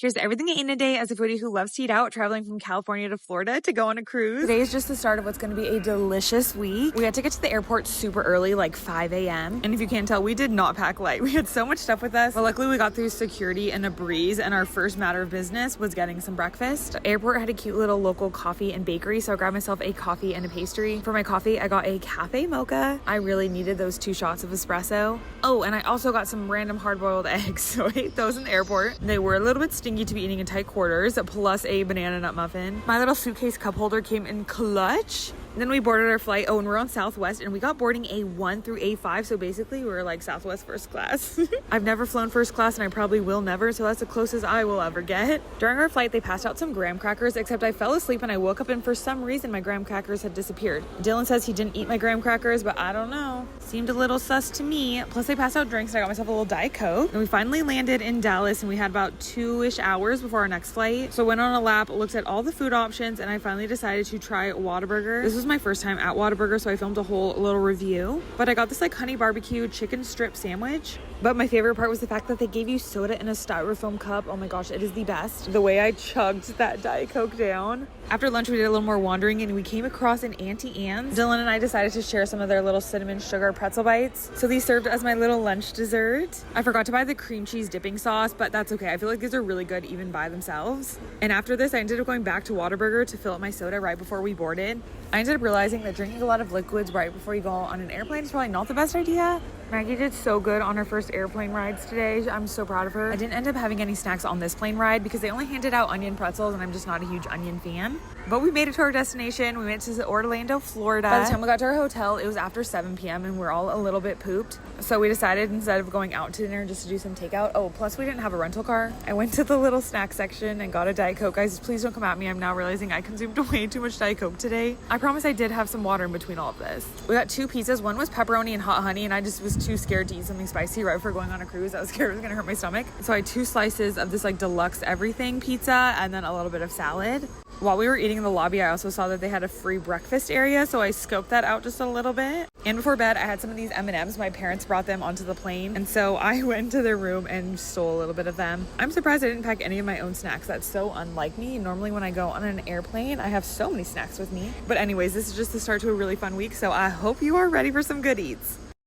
Here's everything I ate in a day as a foodie who loves to eat out, traveling from California to Florida to go on a cruise. Today is just the start of what's going to be a delicious week. We had to get to the airport super early, like 5 a.m. And if you can't tell, we did not pack light. We had so much stuff with us. But luckily we got through security in a breeze, and our first matter of business was getting some breakfast. The airport had a cute little local coffee and bakery, so I grabbed myself a coffee and a pastry. For my coffee, I got a cafe mocha. I really needed those 2 shots of espresso. Oh, and I also got some random hard-boiled eggs, so I ate those in the airport. They were a little bit stinky to be eating in tight quarters, plus a banana nut muffin. My little suitcase cup holder came in clutch. Then we boarded our flight. Oh, and we're on Southwest, and we got boarding A1 through A5, so basically we were like Southwest first class. I've never flown first class, and I probably will never, so that's the closest I will ever get. During our flight, they passed out some graham crackers, except I fell asleep and I woke up, and for some reason my graham crackers had disappeared. Dylan says he didn't eat my graham crackers, but I don't know. Seemed a little sus to me. Plus they passed out drinks, and I got myself a little Diet Coke. And we finally landed in Dallas, and we had about 2-ish hours before our next flight. So I went on a lap, looked at all the food options, and I finally decided to try Whataburger. This was my first time at Whataburger, so I filmed a whole little review. But I got this like honey barbecue chicken strip sandwich. But my favorite part was the fact that they gave you soda in a styrofoam cup. Oh my gosh, it is the best. The way I chugged that Diet Coke down. After lunch, we did a little more wandering, and we came across an Auntie Anne's. Dylan and I decided to share some of their little cinnamon sugar pretzel bites. So these served as my little lunch dessert. I forgot to buy the cream cheese dipping sauce, but that's okay. I feel like these are really good even by themselves. And after this, I ended up going back to Whataburger to fill up my soda right before we boarded. I ended up realizing that drinking a lot of liquids right before you go on an airplane is probably not the best idea. Maggie did so good on her first airplane rides today. I'm so proud of her. I didn't end up having any snacks on this plane ride because they only handed out onion pretzels, and I'm just not a huge onion fan. But we made it to our destination. We went to Orlando, Florida. By the time we got to our hotel, it was after 7 p.m. and we're all a little bit pooped. So we decided instead of going out to dinner just to do some takeout. Oh, plus we didn't have a rental car. I went to the little snack section and got a Diet Coke. Guys, please don't come at me. I'm now realizing I consumed way too much Diet Coke today. I promise I did have some water in between all of this. We got 2 pizzas. One was pepperoni and hot honey, and I just was too scared to eat something spicy right before going on a cruise. I was scared it was gonna hurt my stomach. So I had 2 slices of this like deluxe everything pizza and then a little bit of salad. While we were eating in the lobby, I also saw that they had a free breakfast area, so I scoped that out just a little bit. And before bed, I had some of these M&Ms. My parents brought them onto the plane, and so I went to their room and stole a little bit of them. I'm surprised I didn't pack any of my own snacks. That's so unlike me. Normally when I go on an airplane, I have so many snacks with me. But anyways, this is just the start to a really fun week, so I hope you are ready for some good eats.